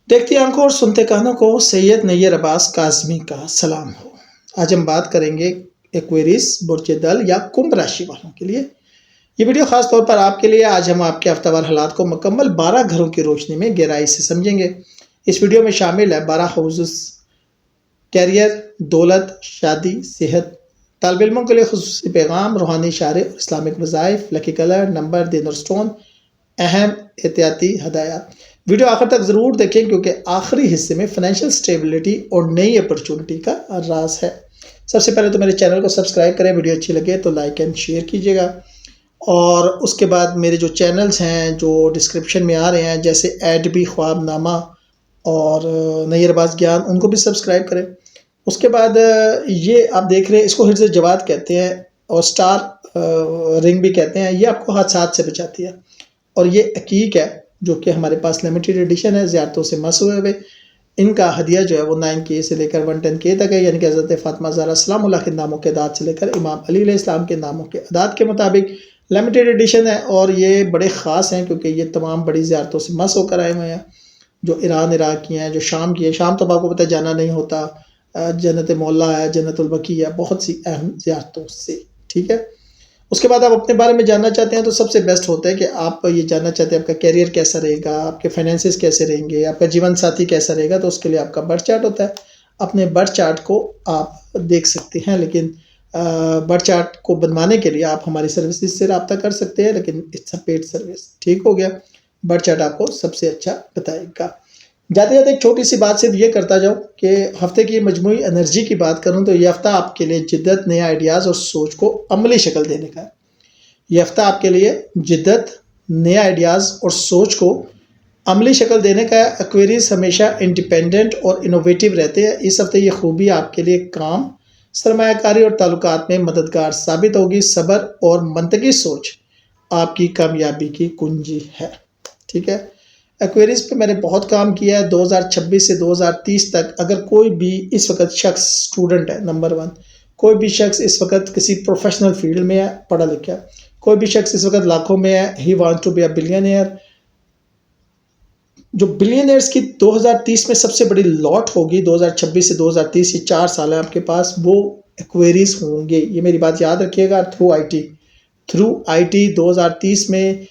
देखती आंखों और सुनते कानों को सैयद नैयर अब्बास काज़मी का सलाम हो। आज हम बात करेंगे एक्वेरियस, बुर्ज दल या कुंभ राशि वालों के लिए। ये वीडियो खास तौर पर आपके लिए। आज हम आपके हफ्तावार हालात को मुकम्मल 12 घरों की रोशनी में गहराई से समझेंगे। इस वीडियो में शामिल है 12 हाउसेस, कैरियर, दौलत, शादी, सेहत, तालिब इल्मों के लिए खुसूसी पैगाम, रूहानी इशारे और इस्लामिक वज़ाइफ, लकी कलर, नंबर, दिन और स्टोन, अहम एहतियाती हदायत। वीडियो आखिर तक ज़रूर देखें क्योंकि आखिरी हिस्से में फाइनेंशियल स्टेबिलिटी और नई अपॉर्चुनिटी का राज है। सबसे पहले तो मेरे चैनल को सब्सक्राइब करें, वीडियो अच्छी लगे तो लाइक एंड शेयर कीजिएगा। और उसके बाद मेरे जो चैनल्स हैं जो डिस्क्रिप्शन में आ रहे हैं, जैसे एडबी, ख्वाबनामा और नैयर अब्बास ज्ञान, उनको भी सब्सक्राइब करें। उसके बाद ये आप देख रहे हैं, इसको हिर्ज़ जवाद कहते हैं और स्टार रिंग भी कहते हैं। ये आपको हादसात से बचाती है। और ये अकीक है जो कि हमारे पास लिमिटेड एडिशन है, ज़ियारतों से मस हुए हुए। इनका हदिया जो है वो 9K से लेकर 110K तक है, यानी कि हज़रत फ़ातिमा ज़हरा सलामुल्लाह के नामों के अदाद से लेकर इमाम अली अलैहिस्सलाम के नामों के अदाद के मुताबिक लिमिटेड एडिशन है। और ये बड़े ख़ास हैं क्योंकि ये तमाम बड़ी ज़ियारतों से मस होकर आए हुए हैं, जो ईरान इराक की हैं, जो शाम की है। शाम तो आपको पता है जाना नहीं होता, जन्नत मौला है, जन्नतुल बकी है, बहुत सी अहम ज़ियारतों से। ठीक है। उसके बाद आप अपने बारे में जानना चाहते हैं तो सबसे बेस्ट होता है कि आप ये जानना चाहते हैं आपका कैरियर कैसा रहेगा, आपके फाइनेंसेस कैसे रहेंगे, आपका जीवन साथी कैसा रहेगा। तो उसके लिए आपका बर्थ चार्ट होता है। अपने बर्थ चार्ट को आप देख सकते हैं, लेकिन बर्थ चार्ट को बनवाने के लिए आप हमारी सर्विसेज से रब्ता कर सकते हैं, लेकिन इट्स अ पेड सर्विस। ठीक हो गया। बर्थ चार्ट आपको सबसे अच्छा बताएगा। जाते जाते एक छोटी सी बात सिर्फ ये करता जाऊँ कि हफ्ते की मजमूई एनर्जी की बात करूँ तो ये हफ्ता आपके लिए जिद्दत, नए आइडियाज़ और सोच को अमली शक्ल देने का है। ये हफ्ता आपके लिए जिद्दत, नए आइडियाज़ और सोच को अमली शक्ल देने का है। एक्वेरियस हमेशा इंडिपेंडेंट और इनोवेटिव रहते हैं। इस हफ्ते ये खूबी आपके लिए काम, सरमायाकारी और ताल्लुकात में मददगार साबित होगी। सब्र और मंतकी सोच आपकी कामयाबी की कुंजी है। ठीक है। एक्वेरियस पे मैंने बहुत काम किया है। 2026 से 2030 तक अगर कोई भी इस वक्त शख्स स्टूडेंट है, नंबर 1, कोई भी शख्स इस वक्त किसी प्रोफेशनल फील्ड में है, पढ़ा लिखा, कोई भी शख्स इस वक्त लाखों में है, he want to be a billionaire. जो बिलियनियर्स की 2030 में सबसे बड़ी लॉट होगी, 2026 से 2030, ये 4 साल है आपके पास, वो एक्वेरियस होंगे। ये मेरी बात याद रखिएगा। थ्रू आईटी 2030 में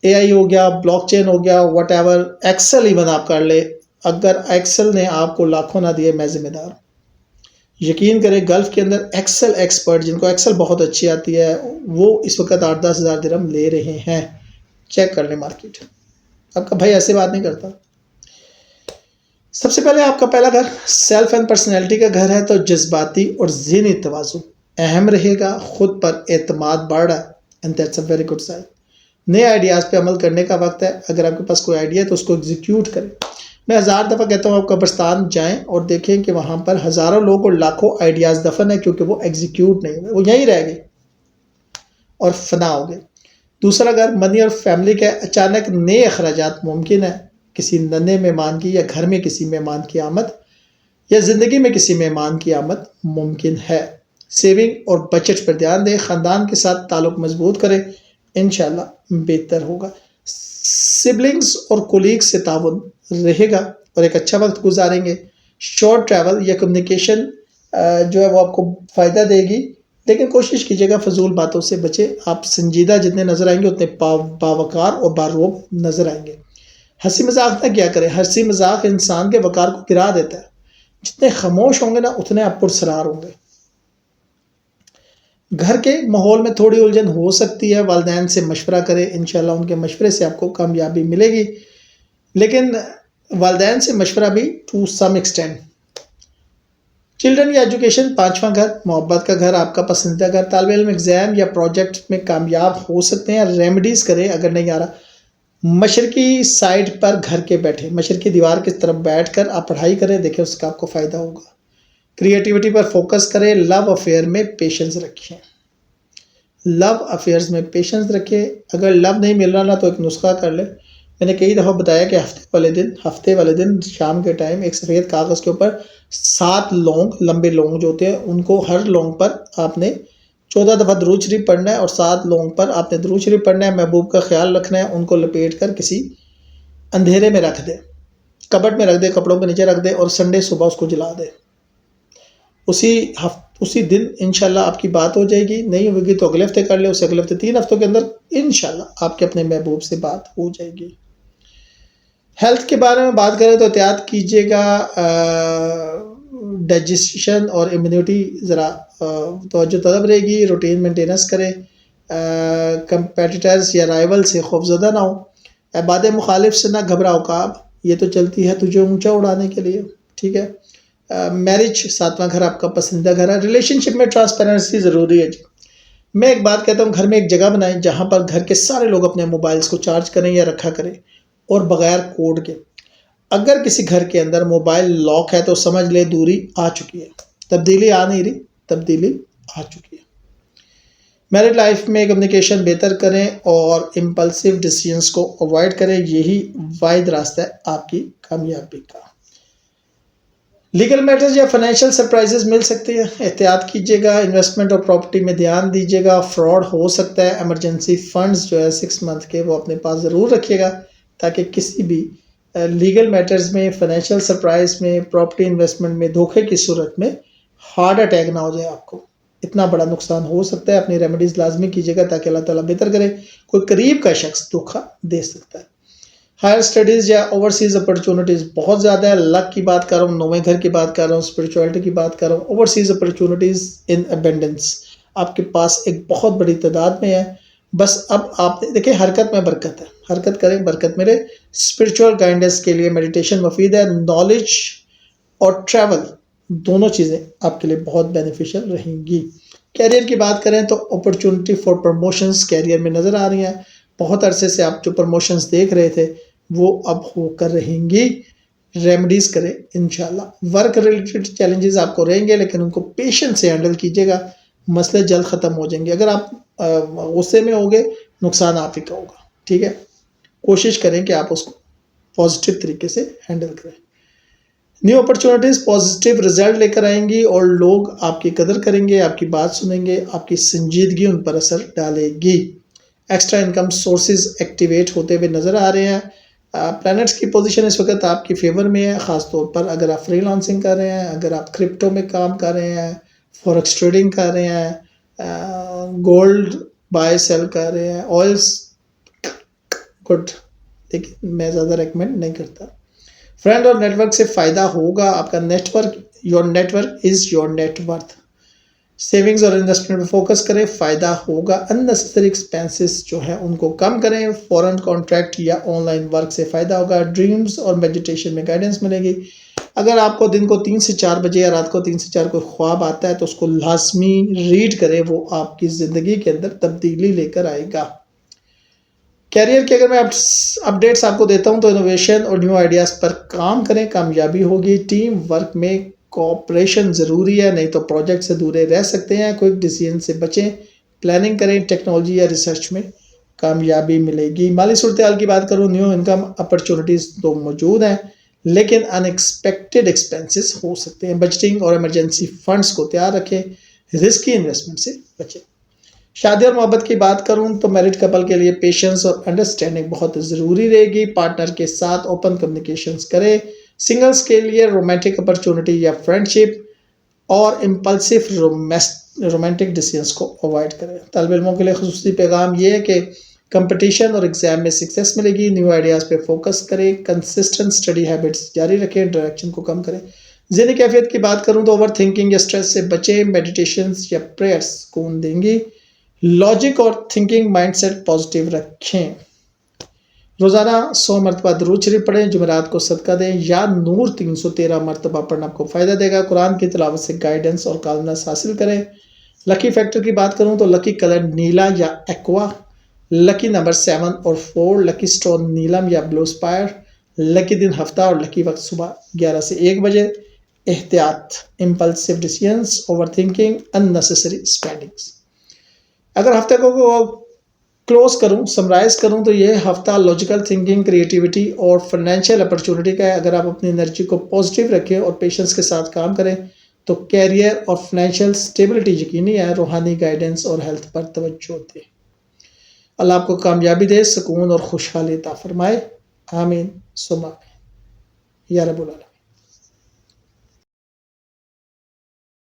AI हो गया, ब्लॉकचेन हो गया, व्हाटएवर, एक्सेल इवन आप कर ले। अगर एक्सेल ने आपको लाखों ना दिए, मैं जिम्मेदार हूँ। यकीन करें, गल्फ के अंदर एक्सेल एक्सपर्ट, जिनको एक्सेल बहुत अच्छी आती है, वो इस वक्त 8-10 हज़ार दिरहम ले रहे हैं। चेक कर लें मार्केट। आपका भाई ऐसे बात नहीं करता। सबसे पहले आपका पहला घर सेल्फ एंड पर्सनैलिटी का घर है, तो जज्बाती और ज़हनी तवाज़ुन अहम रहेगा। खुद पर एतमाद बढ़ रहा है, and that's a very good sign. नए आइडियाज़ पे अमल करने का वक्त है। अगर आपके पास कोई आइडिया है तो उसको एग्जीक्यूट करें। मैं 1000 दफ़ा कहता हूँ आप कब्रिस्तान जाएं और देखें कि वहाँ पर हज़ारों लोग और लाखों आइडियाज़ दफन है, क्योंकि वो एग्जीक्यूट नहीं हुए, वो यहीं रह गए और फना हो गए। दूसरा घर मनी और फैमिली के अचानक नए अखराजात मुमकिन है। किसी नन्हे मेहमान की या घर में किसी मेहमान की आमद या ज़िंदगी में किसी मेहमान की आमद मुमकिन है। सेविंग और बचत पर ध्यान दें। ख़ानदान के साथ ताल्लुक़ मजबूत करें, इंशाल्लाह बेहतर होगा। सिबलिंग्स और कोलीग्स से ताउन रहेगा और एक अच्छा वक्त गुजारेंगे। शॉर्ट ट्रैवल या कम्युनिकेशन जो है वो आपको फ़ायदा देगी, लेकिन कोशिश कीजिएगा फजूल बातों से बचे। आप संजीदा जितने नज़र आएंगे उतने बावकार और बारोब नज़र आएंगे। हंसी मजाक ना क्या करें। हंसी मजाक इंसान के वकार को गिरा देता है। जितने खामोश होंगे ना उतने आप पुरसरार होंगे। घर के माहौल में थोड़ी उलझन हो सकती है। वालिदैन से मशवरा करें, इंशाल्लाह उनके मशवरे से आपको कामयाबी मिलेगी, लेकिन वालिदैन से मशवरा भी टू सम एक्सटेंड। चिल्ड्रन या एजुकेशन, 5वां घर मोहब्बत का घर, आपका पसंदीदा घर। तालिब इल्म एग्ज़ाम या प्रोजेक्ट में कामयाब हो सकते हैं। रेमेडीज़ करें अगर नहीं आ रहा। मशरकी साइड पर घर के बैठे, मशरकी दीवार की तरफ बैठ कर आप पढ़ाई करें, देखें उसका आपको फ़ायदा होगा। क्रिएटिविटी पर फोकस करें। लव अफेयर में पेशेंस रखें। लव अफेयर्स में पेशेंस रखें। अगर लव नहीं मिल रहा ना तो एक नुस्खा कर ले। मैंने कई दफ़ा बताया कि हफ्ते वाले दिन शाम के टाइम एक सफ़ेद कागज़ के ऊपर 7 लौंग, लंबे लौंग जो होते हैं, उनको हर लौंग पर आपने 14 दफ़ा दुरूद शरीफ पढ़ना है और 7 लौंग पर आपने दुरूद शरीफ पढ़ना है। महबूब का ख्याल रखना है। उनको लपेट कर किसी अंधेरे में रख दें। कबर्ड में रख दे, कपड़ों के नीचे रख दे और संडे सुबह उसको जला दे। उसी दिन इंशाल्लाह आपकी बात हो जाएगी। नहीं होगी तो अगले हफ्ते कर ले, उसे अगले हफ्ते 3 हफ्तों के अंदर इंशाल्लाह आपके अपने महबूब से बात हो जाएगी। हेल्थ के बारे में बात करें तो एहतियात कीजिएगा, डाइजेशन और इम्यूनिटी ज़रा तवज्जो तलब रहेगी। रूटीन मेंटेनेंस करें, कंपेटिटर्स या राइवल से खौफजदा ना हो, इबाद मुखालिफ से ना घबराओ। काब ये तो चलती है तुझे ऊंचा उड़ाने के लिए, ठीक है। मैरिज, 7वां घर आपका पसंदीदा घर है। रिलेशनशिप में ट्रांसपेरेंसी ज़रूरी है जी। मैं एक बात कहता हूँ, घर में एक जगह बनाएं जहाँ पर घर के सारे लोग अपने मोबाइल्स को चार्ज करें या रखा करें, और बगैर कोड के। अगर किसी घर के अंदर मोबाइल लॉक है तो समझ ले दूरी आ चुकी है, तब्दीली आ नहीं रही, तब्दीली आ चुकी है। मैरिड लाइफ में कम्युनिकेशन बेहतर करें और इम्पल्सिव डिसीजंस को अवॉइड करें, यही वाहिद रास्ता है आपकी कामयाबी का। लीगल मैटर्स या फाइनेंशियल सरप्राइजेस मिल सकती है, एहतियात कीजिएगा। इन्वेस्टमेंट और प्रॉपर्टी में ध्यान दीजिएगा, फ्रॉड हो सकता है। इमरजेंसी फंड्स जो है 6 मंथ के वो अपने पास ज़रूर रखिएगा, ताकि किसी भी लीगल मैटर्स में, फाइनेंशियल सरप्राइज में, प्रॉपर्टी इन्वेस्टमेंट में धोखे की सूरत में हार्ट अटैक ना हो जाए आपको। इतना बड़ा नुकसान हो सकता है। अपनी रेमेडीज़ लाजमी कीजिएगा ताकि अल्लाह ताला बेहतर करे। कोई करीब का शख्स धोखा दे सकता है। हायर स्टडीज़ या ओवरसीज़ अपॉर्चुनिटीज़ बहुत ज़्यादा है। लक की बात कर रहा हूँ, 9वें घर की बात कर रहा हूँ, स्पिरिचुअलिटी की बात कर रहा हूँ। ओवरसीज़ अपॉर्चुनिटीज़ इन अबेंडेंस आपके पास एक बहुत बड़ी तादाद में है। बस अब आप देखिए, हरकत में बरकत है, हरकत करें बरकत मेरे। स्पिरिचुअल गाइडेंस के लिए मेडिटेशन मुफीद है। नॉलेज और ट्रैवल दोनों चीज़ें आपके लिए बहुत बेनिफिशियल रहेंगी। कैरियर की बात करें तो अपॉर्चुनिटी फॉर प्रमोशंस कैरियर में नज़र आ रही हैं। बहुत अरसे से आप जो प्रमोशंस देख रहे थे वो अब होकर रहेंगी। रेमेडीज़ करें इंशाल्लाह। वर्क रिलेटेड चैलेंजेस आपको रहेंगे, लेकिन उनको पेशेंस से हैंडल कीजिएगा, मसले जल्द ख़त्म हो जाएंगे। अगर आप गुस्से में होगे, नुकसान आप ही का होगा, ठीक है। कोशिश करें कि आप उसको पॉजिटिव तरीके से हैंडल करें। न्यू अपॉर्चुनिटीज़ पॉजिटिव रिजल्ट लेकर आएंगी और लोग आपकी कदर करेंगे, आपकी बात सुनेंगे, आपकी संजीदगी उन पर असर डालेगी। एक्स्ट्रा इनकम सोर्सेज एक्टिवेट होते हुए नज़र आ रहे हैं। प्लैनेट्स की पोजीशन इस वक्त आपकी फेवर में है, ख़ास तौर पर अगर आप फ्रीलांसिंग कर रहे हैं, अगर आप क्रिप्टो में काम कर रहे हैं, फॉरेक्स ट्रेडिंग कर रहे हैं, गोल्ड बाय सेल कर रहे हैं, ऑयल्स गुड, लेकिन मैं ज़्यादा रेकमेंड नहीं करता। फ्रेंड और नेटवर्क से फ़ायदा होगा आपका। Network, your network is your net worth. Savings और इन्वेस्टमेंट पे फोकस करें, फ़ायदा होगा। अननेसेसरी एक्सपेंसेस जो है उनको कम करें। फॉरेन कॉन्ट्रैक्ट या ऑनलाइन वर्क से फ़ायदा होगा। ड्रीम्स और मेडिटेशन में गाइडेंस मिलेगी। अगर आपको दिन को 3 से 4 बजे या रात को 3 से 4 कोई ख्वाब आता है तो उसको लाजमी रीड करें, वो आपकी ज़िंदगी के अंदर तब्दीली लेकर आएगा। कैरियर के अगर मैं अपडेट्स आपको देता हूं तो इनोवेशन और न्यू आइडियाज़ पर काम करें, कामयाबी होगी। टीम वर्क में कोऑपरेशन ज़रूरी है, नहीं तो प्रोजेक्ट से दूर रह सकते हैं। क्विक डिसीजन से बचें, प्लानिंग करें। टेक्नोलॉजी या रिसर्च में कामयाबी मिलेगी। माली सूरत हाल की बात करूँ, न्यू इनकम अपॉर्चुनिटीज़ तो मौजूद हैं, लेकिन अनएक्सपेक्टेड एक्सपेंसेस हो सकते हैं। बजटिंग और इमरजेंसी फंड्स को तैयार रखें, रिस्की इन्वेस्टमेंट से बचें। शादी और मोहब्बत की बात करूं तो मैरिड कपल के लिए पेशेंस और अंडरस्टैंडिंग बहुत ज़रूरी रहेगी। पार्टनर के साथ ओपन कम्युनिकेशंस करें। सिंगल्स के लिए रोमांटिक अपॉर्चुनिटी या फ्रेंडशिप और इम्पल्सिव रोमांटिक डिसीजंस को अवॉइड करें। तालिब इल्मों के लिए खुसूसी पैगाम ये है कि कंपटीशन और एग्जाम में सक्सेस मिलेगी। न्यू आइडियाज़ पे फोकस करें, कंसिस्टेंट स्टडी हैबिट्स जारी रखें, डायरेक्शन को कम करें। ज़हनी कैफियत की बात करूँ तो ओवर थिंकिंग या स्ट्रेस से बचें। मेडिटेशंस या प्रेयर्स सुकून देंगी। लॉजिक और थिंकिंग माइंडसेट पॉजिटिव रखें। रोज़ाना 100 मरतबा दरूद शरीफ पढ़ें। जुमेरात को सदका दें या नूर 313 मरतबा पढ़ना आपको फ़ायदा देगा। कुरान की तिलावत से गाइडेंस और कामनास हासिल करें। लकी फैक्टर की बात करूं तो लकी कलर नीला या एक्वा, लकी नंबर 7 और 4, लकी स्टोन नीलम या ब्लू स्पायर, लकी दिन हफ्ता और लकी वक्त सुबह 11 से 1 बजे। एहतियात, impulsive decisions, over thinking, unnecessary spendings. अगर हफ्ते को क्लोज करूं, समराइज करूं तो ये हफ्ता लॉजिकल थिंकिंग, क्रिएटिविटी और फाइनेंशियल अपॉर्चुनिटी का है। अगर आप अपनी एनर्जी को पॉजिटिव रखें और पेशेंस के साथ काम करें तो कैरियर और फाइनेंशियल स्टेबिलिटी यकीनी है। रूहानी गाइडेंस और हेल्थ पर तवज्जो दें। अल्लाह आपको कामयाबी दे, सुकून और खुशहाली अता फरमाए। आमीन सुम्मा आमीन। या रब्बुल आलमीन।